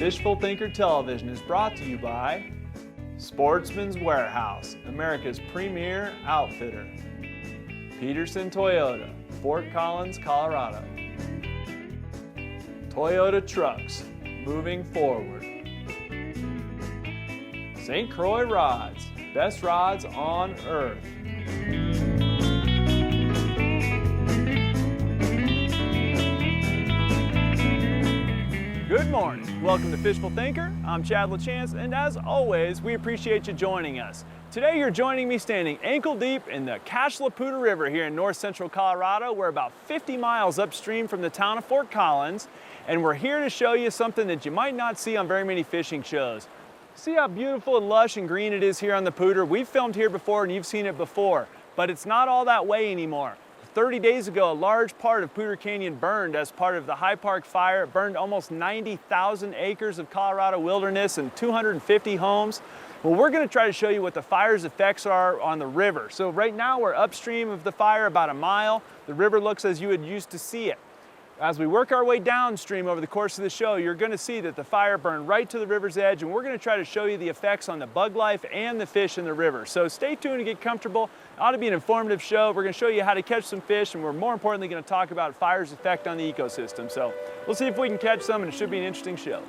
Fishful Thinker Television is brought to you by Sportsman's Warehouse, America's premier outfitter. Peterson Toyota, Fort Collins, Colorado. Toyota Trucks, moving forward. St. Croix Rods, best rods on earth. Good morning. Welcome to Fishful Thinker. I'm Chad LaChance, and as always, we appreciate you joining us. Today you're joining me standing ankle deep in the Poudre River here in north central Colorado. We're about 50 miles upstream from the town of Fort Collins, and we're here to show you something that you might not see on very many fishing shows. See how beautiful and lush and green it is here on the Poudre? We've filmed here before and you've seen it before, but it's not all that way anymore. 30 days ago, a large part of Poudre Canyon burned as part of the High Park fire. It burned almost 90,000 acres of Colorado wilderness and 250 homes. Well, we're gonna try to show you what the fire's effects are on the river. So right now we're upstream of the fire about a mile. The river looks as you would used to see it. As we work our way downstream over the course of the show, you're gonna see that the fire burned right to the river's edge, and we're gonna try to show you the effects on the bug life and the fish in the river. So stay tuned and get comfortable. It ought to be an informative show. We're gonna show you how to catch some fish, and we're more importantly gonna talk about fire's effect on the ecosystem. So we'll see if we can catch some, and it should be an interesting show.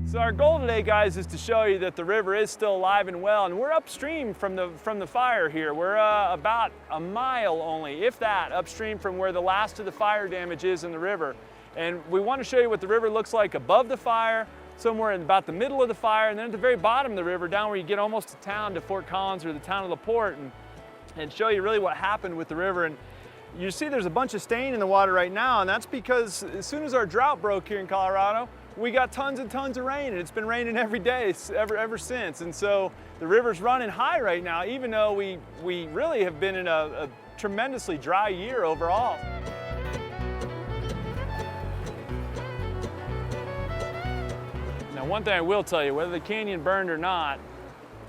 So our goal today, guys, is to show you that the river is still alive and well, and we're upstream from the fire here. We're about a mile only, if that, upstream from where the last of the fire damage is in the river. And we want to show you what the river looks like above the fire, somewhere in about the middle of the fire, and then at the very bottom of the river, down where you get almost to town, to Fort Collins or the town of LaPorte, and show you really what happened with the river. And you see there's a bunch of stain in the water right now, and that's because as soon as our drought broke here in Colorado, we got tons and tons of rain, and it's been raining every day ever since. And so the river's running high right now, even though we really have been in a tremendously dry year overall. Now, one thing I will tell you, whether the canyon burned or not,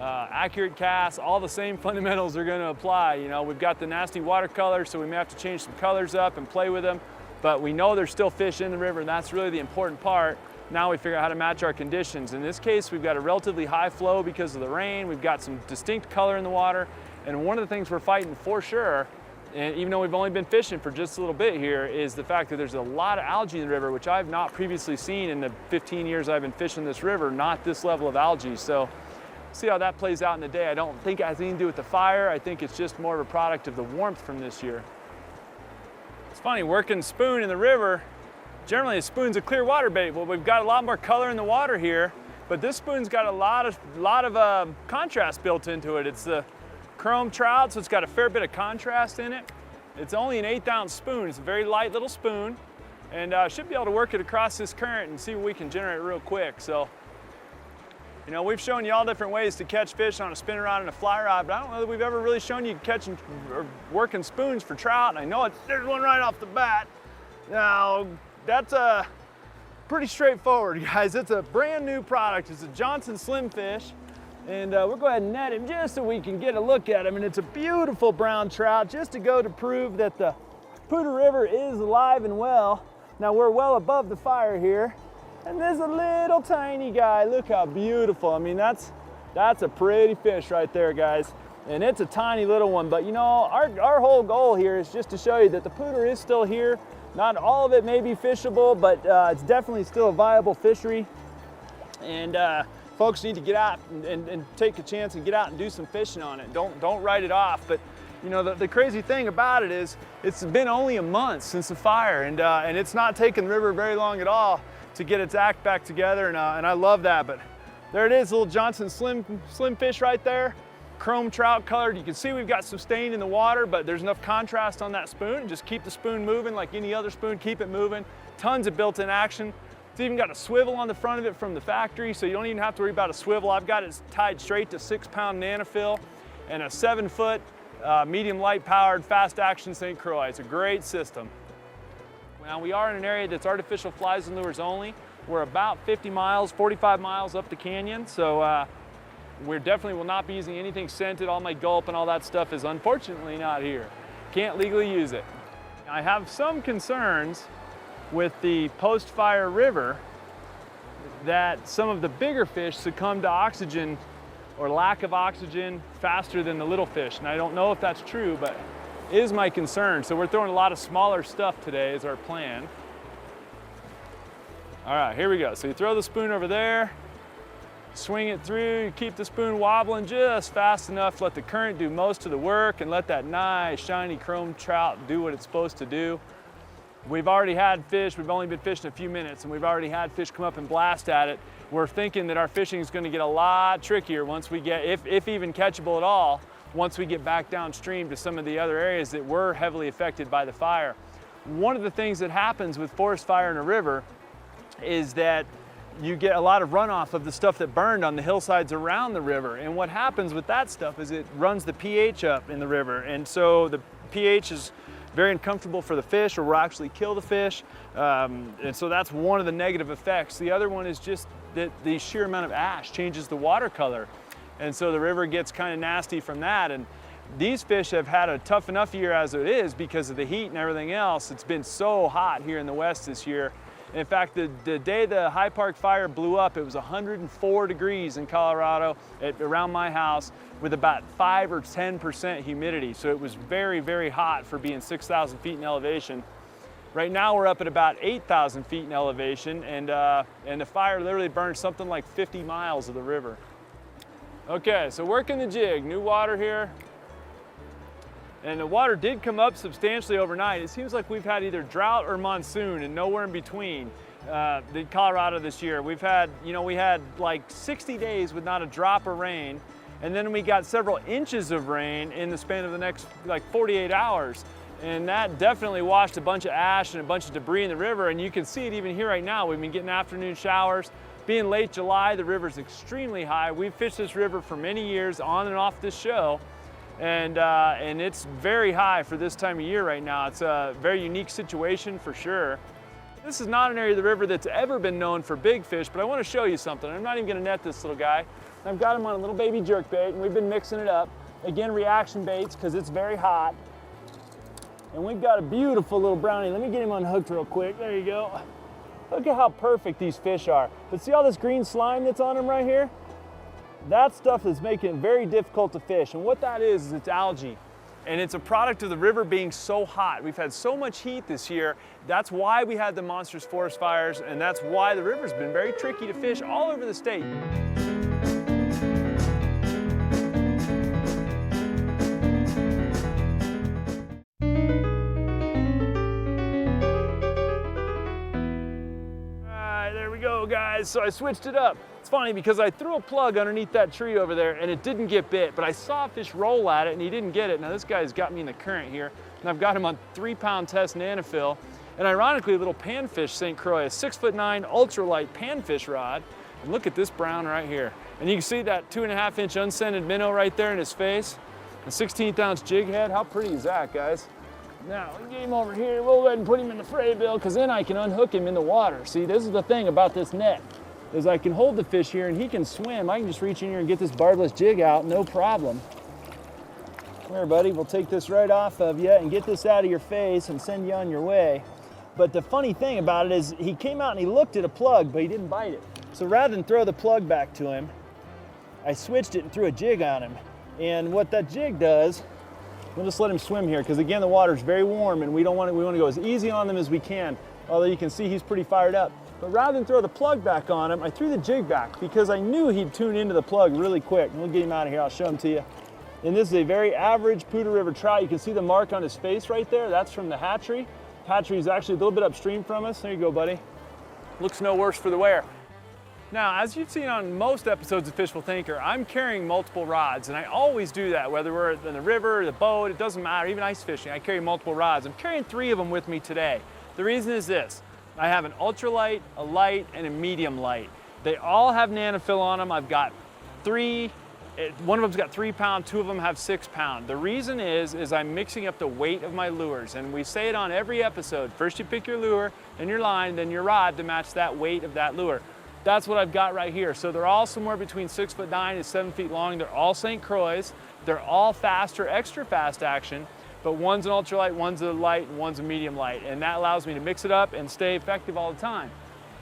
accurate casts, all the same fundamentals are going to apply. You know, we've got the nasty watercolor, so we may have to change some colors up and play with them, but we know there's still fish in the river, and that's really the important part. Now we figure out how to match our conditions. In this case, we've got a relatively high flow because of the rain. We've got some distinct color in the water, and one of the things we're fighting for sure, and even though we've only been fishing for just a little bit here, is the fact that there's a lot of algae in the river, which I've not previously seen in the 15 years I've been fishing this river, not this level of algae. So see how that plays out in the day. I don't think it has anything to do with the fire. I think it's just more of a product of the warmth from this year. It's funny, working spoon in the river, generally a spoon's a clear water bait. Well, we've got a lot more color in the water here, but this spoon's got a lot of contrast built into it. It's the chrome trout, so it's got a fair bit of contrast in it. It's only an 1/8 ounce spoon. It's a very light little spoon, and should be able to work it across this current and see what we can generate real quick. So, you know, we've shown you all different ways to catch fish on a spinning rod and a fly rod, but I don't know that we've ever really shown you catching or working spoons for trout. And I know there's one right off the bat. Now, that's pretty straightforward, guys. It's a brand new product. It's a Johnson Slim Fish, and we'll go ahead and net him just so we can get a look at him. And it's a beautiful brown trout, just to go to prove that the Poudre River is alive and well. Now, we're well above the fire here. And there's a little tiny guy. Look how beautiful. I mean, that's a pretty fish right there, guys. And it's a tiny little one, but you know, our whole goal here is just to show you that the Poudre is still here. Not all of it may be fishable, but it's definitely still a viable fishery. And folks need to get out and take a chance and get out and do some fishing on it. Don't write it off. But you know, the crazy thing about it is it's been only a month since the fire, and it's not taken the river very long at all to get its act back together, and I love that. But there it is, little Johnson Slim Fish right there, chrome trout colored. You can see we've got some stain in the water, but there's enough contrast on that spoon. Just keep the spoon moving like any other spoon, keep it moving. Tons of built-in action. It's even got a swivel on the front of it from the factory, so you don't even have to worry about a swivel. I've got it tied straight to 6-pound nanofill and a 7-foot medium light powered fast action St. Croix. It's a great system. Now, we are in an area that's artificial flies and lures only. We're about 50 miles, 45 miles up the canyon, so We definitely will not be using anything scented. All my gulp and all that stuff is unfortunately not here. Can't legally use it. I have some concerns with the post-fire river that some of the bigger fish succumb to oxygen or lack of oxygen faster than the little fish. And I don't know if that's true, but it is my concern. So we're throwing a lot of smaller stuff today is our plan. All right, here we go. So you throw the spoon over there, swing it through, you keep the spoon wobbling just fast enough to let the current do most of the work and let that nice shiny chrome trout do what it's supposed to do. We've already had fish, we've only been fishing a few minutes, and we've already had fish come up and blast at it. We're thinking that our fishing is gonna get a lot trickier once we get, if even catchable at all, once we get back downstream to some of the other areas that were heavily affected by the fire. One of the things that happens with forest fire in a river is that you get a lot of runoff of the stuff that burned on the hillsides around the river. And what happens with that stuff is it runs the pH up in the river. And so the pH is very uncomfortable for the fish or will actually kill the fish. And so that's one of the negative effects. The other one is just that the sheer amount of ash changes the water color. And so the river gets kind of nasty from that. And these fish have had a tough enough year as it is because of the heat and everything else. It's been so hot here in the West this year. In fact, the day the High Park fire blew up, it was 104 degrees in Colorado around my house with about 5 or 10% humidity. So it was very, very hot for being 6,000 feet in elevation. Right now we're up at about 8,000 feet in elevation, and the fire literally burned something like 50 miles of the river. Okay, so working the jig, new water here. And the water did come up substantially overnight. It seems like we've had either drought or monsoon and nowhere in between in Colorado this year. We've had, we had like 60 days with not a drop of rain. And then we got several inches of rain in the span of the next like 48 hours. And that definitely washed a bunch of ash and a bunch of debris in the river. And you can see it even here right now. We've been getting afternoon showers. Being late July, the river's extremely high. We've fished this river for many years on and off this show. And it's very high for this time of year right now. It's a very unique situation for sure. This is not an area of the river that's ever been known for big fish, but I want to show you something. I'm not even going to net this little guy. I've got him on a little baby jerkbait, and we've been mixing it up. Again, reaction baits, because it's very hot. And we've got a beautiful little brownie. Let me get him unhooked real quick. There you go. Look at how perfect these fish are. But see all this green slime that's on them right here? That stuff is making it very difficult to fish. And what that is it's algae. And it's a product of the river being so hot. We've had so much heat this year. That's why we had the monstrous forest fires, and that's why the river's been very tricky to fish all over the state. Guys, so I switched it up. It's funny because I threw a plug underneath that tree over there and it didn't get bit, but I saw a fish roll at it and he didn't get it. Now this guy's got me in the current here, and I've got him on 3-pound test nanofil, and ironically a little panfish St. Croix, a 6'9" ultralight panfish rod. And look at this brown right here. And you can see that 2.5-inch unscented minnow right there in his face. A 16th ounce jig head. How pretty is that, guys? Now, we get him over here. We'll go ahead and put him in the fray bill, because then I can unhook him in the water. See, this is the thing about this net, is I can hold the fish here and he can swim. I can just reach in here and get this barbless jig out, no problem. Come here, buddy. We'll take this right off of you and get this out of your face and send you on your way. But the funny thing about it is he came out and he looked at a plug, but he didn't bite it. So rather than throw the plug back to him, I switched it and threw a jig on him. And what that jig does, we'll just let him swim here, because again, the water's very warm and we want to go as easy on them as we can. Although you can see he's pretty fired up. But rather than throw the plug back on him, I threw the jig back because I knew he'd tune into the plug really quick. And we'll get him out of here, I'll show him to you. And this is a very average Poudre River trout. You can see the mark on his face right there. That's from the hatchery. Hatchery is actually a little bit upstream from us. There you go, buddy. Looks no worse for the wear. Now, as you've seen on most episodes of Fishful Thinker, I'm carrying multiple rods, and I always do that, whether we're in the river, the boat, it doesn't matter, even ice fishing, I carry multiple rods. I'm carrying 3 of them with me today. The reason is this: I have an ultralight, a light, and a medium light. They all have nanofil on them. I've got 3, one of them's got 3 pound, 2 of them have 6 pound. The reason is I'm mixing up the weight of my lures, and we say it on every episode. First you pick your lure and your line, then your rod to match that weight of that lure. That's what I've got right here. So they're all somewhere between 6'9" and 7 feet long. They're all St. Croix. They're all faster, extra fast action, but one's an ultralight, one's a light, and one's a medium light. And that allows me to mix it up and stay effective all the time.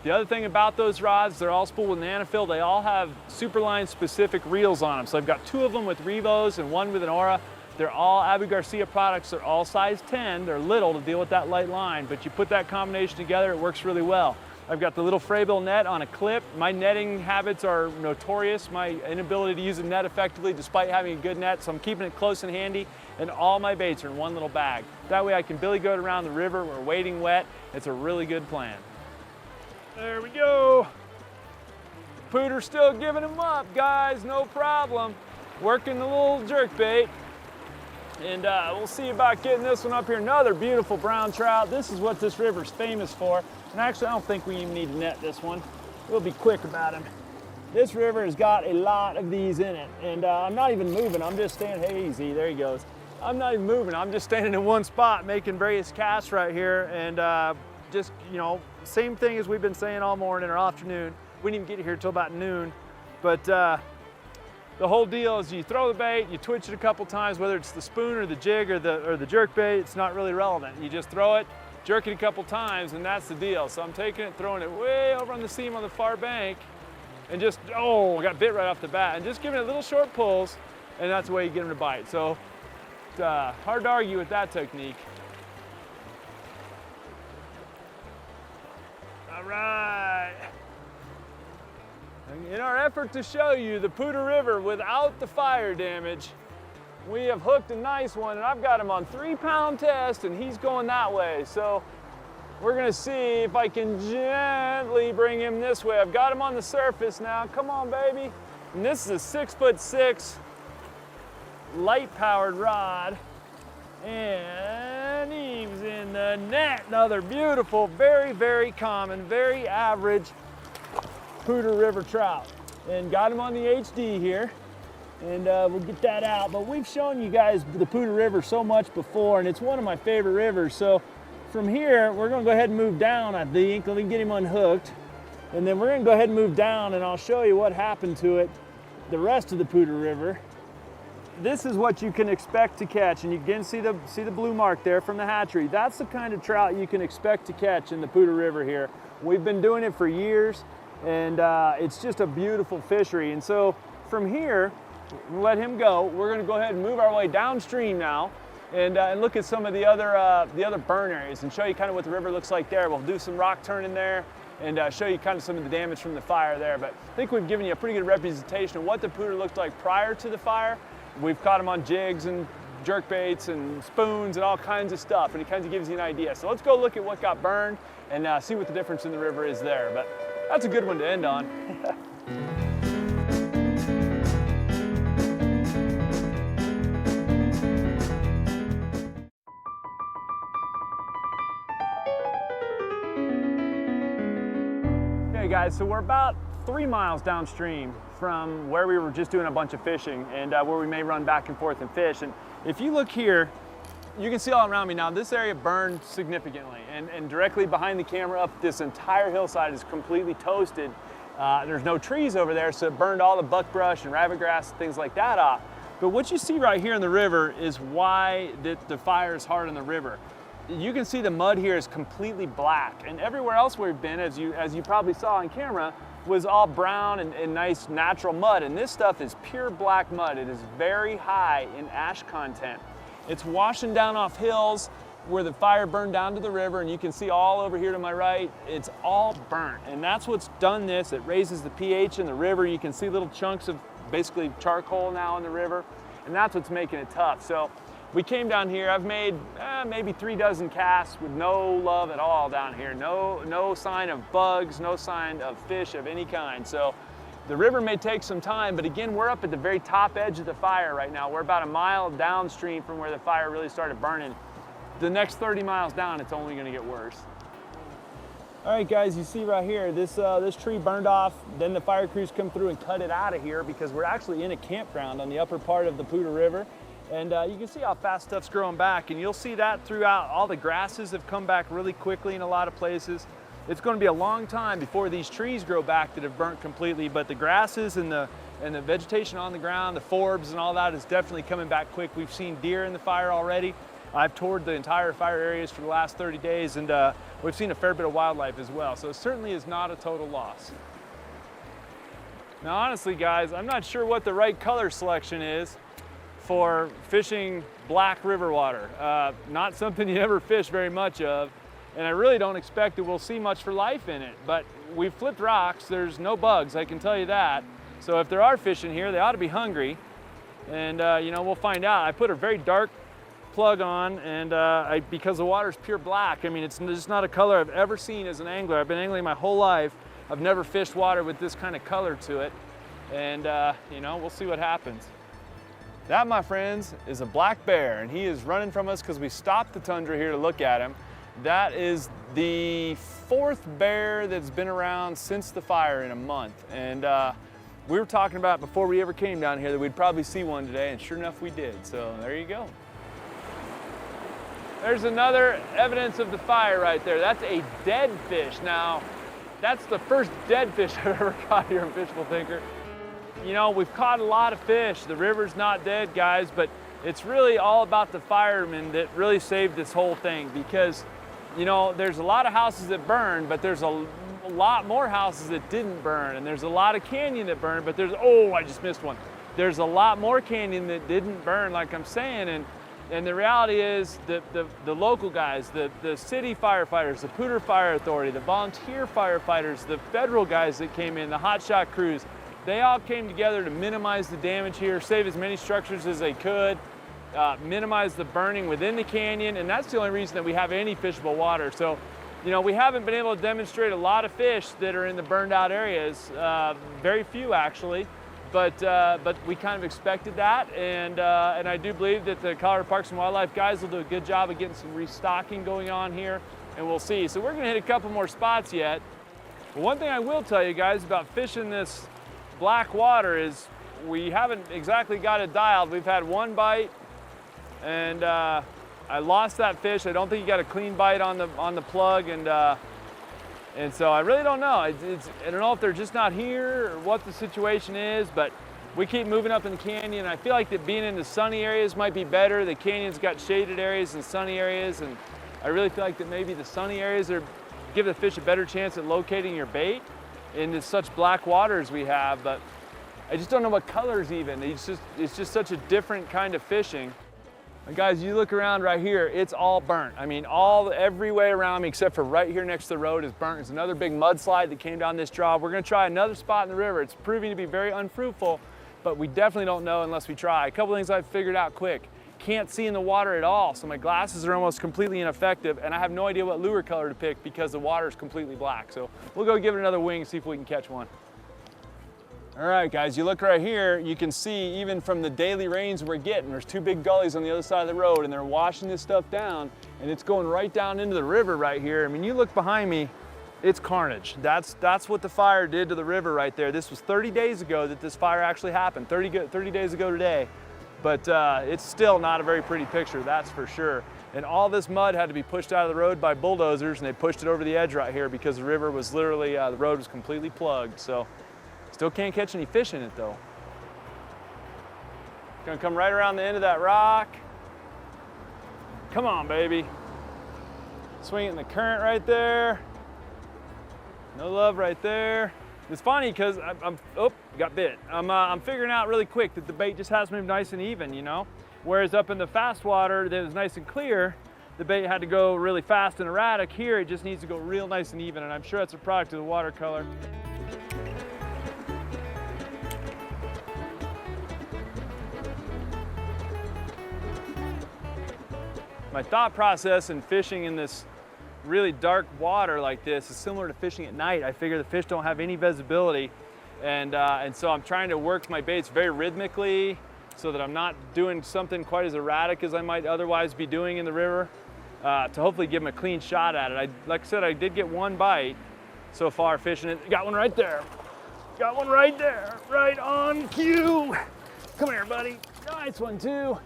The other thing about those rods, they're all spooled with Nanofill. They all have Superline specific reels on them. So I've got 2 of them with Revos and 1 with an Aura. They're all Abu Garcia products. They're all size 10. They're little to deal with that light line, but you put that combination together, it works really well. I've got the little Fraybill net on a clip. My netting habits are notorious. My inability to use a net effectively despite having a good net, so I'm keeping it close and handy, and all my baits are in one little bag. That way I can billy goat around the river. We're wading wet. It's a really good plan. There we go. Poudre's still giving them up, guys, no problem. Working the little jerk bait. And we'll see about getting this one up here. Another beautiful brown trout. This is what this river's famous for. And actually, I don't think we even need to net this one. We'll be quick about him. This river has got a lot of these in it. And I'm not even moving. I'm just standing, hey, easy, there he goes. I'm not even moving. I'm just standing in one spot making various casts right here. And just, you know, same thing as we've been saying all morning or afternoon. We didn't even get here till about noon. But the whole deal is you throw the bait, you twitch it a couple times, whether it's the spoon or the jig or the jerk bait, it's not really relevant. You just throw it, jerk it a couple times, and that's the deal. So I'm taking it, throwing it way over on the seam on the far bank, and just, oh, I got bit right off the bat, and just giving it little short pulls, and that's the way you get them to bite. So it's hard to argue with that technique. All right. In our effort to show you the Poudre River without the fire damage, we have hooked a nice one, and I've got him on 3-pound test, and he's going that way. So we're gonna see if I can gently bring him this way. I've got him on the surface now. Come on, baby. And this is a 6'6" light-powered rod, and he's in the net. Another beautiful, very, very common, very average Poudre River trout, and got him on the HD here, and we'll get that out. But we've shown you guys the Poudre River so much before, and it's one of my favorite rivers. So from here, we're gonna go ahead and move down, I think. Let me get him unhooked, and then we're gonna go ahead and move down, and I'll show you what happened to it the rest of the Poudre River. This is what you can expect to catch, and you can see the blue mark there from the hatchery. That's the kind of trout you can expect to catch in the Poudre River here. We've been doing it for years, and it's just a beautiful fishery. And so from here, we'll let him go. We're gonna go ahead and move our way downstream now, and look at some of the other burn areas and show you kind of what the river looks like there. We'll do some rock turning there and show you kind of some of the damage from the fire there. But I think we've given you a pretty good representation of what the Poudre looked like prior to the fire. We've caught them on jigs and jerk baits and spoons and all kinds of stuff, and it kind of gives you an idea. So let's go look at what got burned and see what the difference in the river is there. But that's a good one to end on. Okay guys, so we're about 3 miles downstream from where we were just doing a bunch of fishing, and where we may run back and forth and fish. And if you look here, you can see all around me now, this area burned significantly, and directly behind the camera up this entire hillside is completely toasted. There's no trees over there, so it burned all the buckbrush and rabbit grass and things like that off. But what you see right here in the river is why the fire is hard on the river. You can see the mud here is completely black, and everywhere else we've been, as you probably saw on camera, was all brown and nice natural mud, and this stuff is pure black mud. It is very high in ash content. It's washing down off hills where the fire burned down to the river, and you can see all over here to my right, it's all burnt, and that's what's done this. It raises the pH in the river. You can see little chunks of basically charcoal now in the river, and that's what's making it tough. So we came down here. I've made maybe 3 dozen casts with no love at all down here. No sign of bugs, no sign of fish of any kind. So the river may take some time, but again, we're up at the very top edge of the fire right now. We're about a mile downstream from where the fire really started burning. The next 30 miles down, it's only gonna get worse. All right, guys, you see right here, this tree burned off. Then the fire crews come through and cut it out of here because we're actually in a campground on the upper part of the Poudre River. And you can see how fast stuff's growing back, and you'll see that throughout. All the grasses have come back really quickly in a lot of places. it's going to be a long time before these trees grow back that have burnt completely, but the grasses and the vegetation on the ground, the forbs and all that is definitely coming back quick. We've seen deer in the fire already. I've toured the entire fire areas for the last 30 days, and we've seen a fair bit of wildlife as well, so it certainly is not a total loss. Now honestly guys, I'm not sure what the right color selection is for fishing black river water. Not something you ever fish very much of, and I really don't expect that we'll see much for life in it, but we've flipped rocks, there's no bugs, I can tell you that. So if there are fish in here, they ought to be hungry, and you know, we'll find out. I put a very dark plug on, and because the water's pure black, I mean, it's just not a color I've ever seen as an angler. I've been angling my whole life. I've never fished water with this kind of color to it, and you know, we'll see what happens. That, my friends, is a black bear, and he is running from us because we stopped the tundra here to look at him. That is the 4th bear that's been around since the fire in a month. And we were talking about before we ever came down here that we'd probably see one today, and sure enough we did. So there you go. There's another evidence of the fire right there. That's a dead fish. Now, that's the first dead fish I've ever caught here in Fishful Thinker. You know, we've caught a lot of fish. The river's not dead, guys, but it's really all about the firemen that really saved this whole thing, because you know, there's a lot of houses that burned, but there's a lot more houses that didn't burn, and there's a lot of canyon that burned, but there's, oh, I just missed one. There's a lot more canyon that didn't burn, like I'm saying, and the reality is that the local guys, the city firefighters, the Poudre Fire Authority, the volunteer firefighters, the federal guys that came in, the hotshot crews, they all came together to minimize the damage here, save as many structures as they could, minimize the burning within the canyon, and that's the only reason that we have any fishable water. So, you know, we haven't been able to demonstrate a lot of fish that are in the burned out areas, very few actually, but we kind of expected that, and I do believe that the Colorado Parks and Wildlife guys will do a good job of getting some restocking going on here, and we'll see. So we're gonna hit a couple more spots yet. But one thing I will tell you guys about fishing this black water is we haven't exactly got it dialed. We've had one bite, and I lost that fish. I don't think he got a clean bite on the plug, and so I really don't know. I don't know if they're just not here or what the situation is, but we keep moving up in the canyon. I feel like that being in the sunny areas might be better. The canyon's got shaded areas and sunny areas, and I really feel like that maybe the sunny areas give the fish a better chance at locating your bait in such black water as we have, but I just don't know what colors even. It's just such a different kind of fishing. And guys, you look around right here, it's all burnt. I mean, every way around me except for right here next to the road is burnt. There's another big mudslide that came down this draw. We're gonna try another spot in the river. It's proving to be very unfruitful, but we definitely don't know unless we try. A couple things I've figured out quick. Can't see in the water at all, so my glasses are almost completely ineffective, and I have no idea what lure color to pick because the water is completely black. So we'll go give it another wing and see if we can catch one. All right, guys, you look right here, you can see even from the daily rains we're getting, there's 2 big gullies on the other side of the road, and they're washing this stuff down, and it's going right down into the river right here. I mean, you look behind me, it's carnage. That's what the fire did to the river right there. This was 30 days ago that this fire actually happened, 30 days ago today, but it's still not a very pretty picture, that's for sure. And all this mud had to be pushed out of the road by bulldozers, and they pushed it over the edge right here because the river was literally, the road was completely plugged. So. Still can't catch any fish in it though. Gonna come right around the end of that rock. Come on, baby. Swing it in the current right there. No love right there. It's funny because oh, got bit. I'm figuring out really quick that the bait just has to move nice and even, you know? Whereas up in the fast water that was nice and clear, the bait had to go really fast and erratic. Here it just needs to go real nice and even, and I'm sure that's a product of the watercolor. My thought process in fishing in this really dark water like this is similar to fishing at night. I figure the fish don't have any visibility, and so I'm trying to work my baits very rhythmically so that I'm not doing something quite as erratic as I might otherwise be doing in the river, to hopefully give them a clean shot at it. Like I said, I did get one bite so far fishing it. Got one right there. Got one right there, right on cue. Come here, buddy. Nice one too.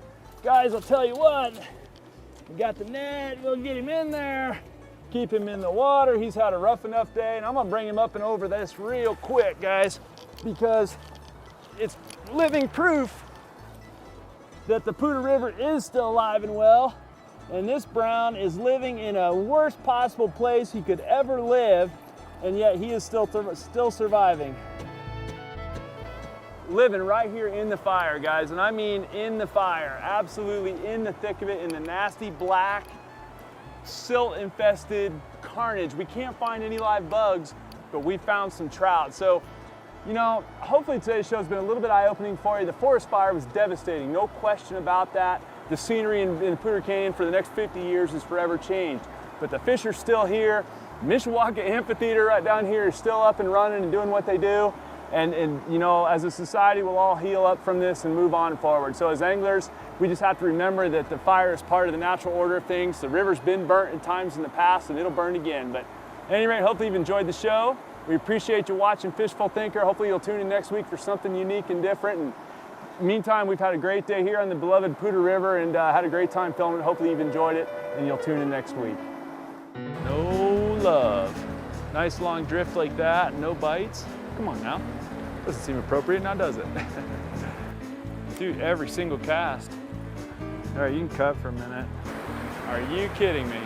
Guys, I'll tell you what. We got the net, we'll get him in there. keep him in the water. He's had a rough enough day, and I'm gonna bring him up and over this real quick, guys, because it's living proof that the Poudre River is still alive and well, and this brown is living in a worst possible place he could ever live, and yet he is still surviving. Living right here in the fire, guys, and I mean in the fire, absolutely in the thick of it, in the nasty black, silt-infested carnage. We can't find any live bugs, but we found some trout. So, you know, hopefully today's show has been a little bit eye-opening for you. The forest fire was devastating, no question about that. The scenery in Poudre Canyon for the next 50 years is forever changed. But the fish are still here. Mishawaka Amphitheater right down here is still up and running and doing what they do. And you know, as a society, we'll all heal up from this and move on forward. So as anglers, we just have to remember that the fire is part of the natural order of things. The river's been burnt at times in the past, and it'll burn again. But at any rate, hopefully you've enjoyed the show. We appreciate you watching Fishful Thinker. Hopefully you'll tune in next week for something unique and different. And meantime, we've had a great day here on the beloved Poudre River, and had a great time filming it. Hopefully you've enjoyed it, and you'll tune in next week. No love. Nice long drift like that, no bites. Come on now. Doesn't seem appropriate now, does it? Dude, every single cast. All right, you can cut for a minute. Are you kidding me?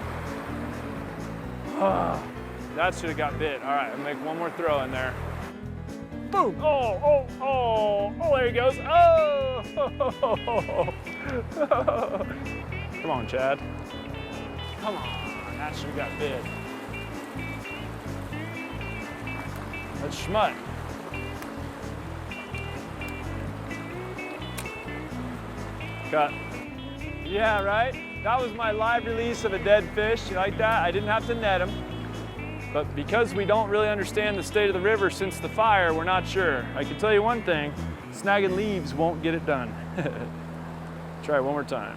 That should have got bit. All right, I'll make one more throw in there. Boom! Oh, there he goes. Oh! Come on, Chad. Come on, that should have got bit. Let's schmut. Cut. Yeah, right? That was my live release of a dead fish. You like that? I didn't have to net him. But because we don't really understand the state of the river since the fire, we're not sure. I can tell you one thing, snagging leaves won't get it done. Try it one more time.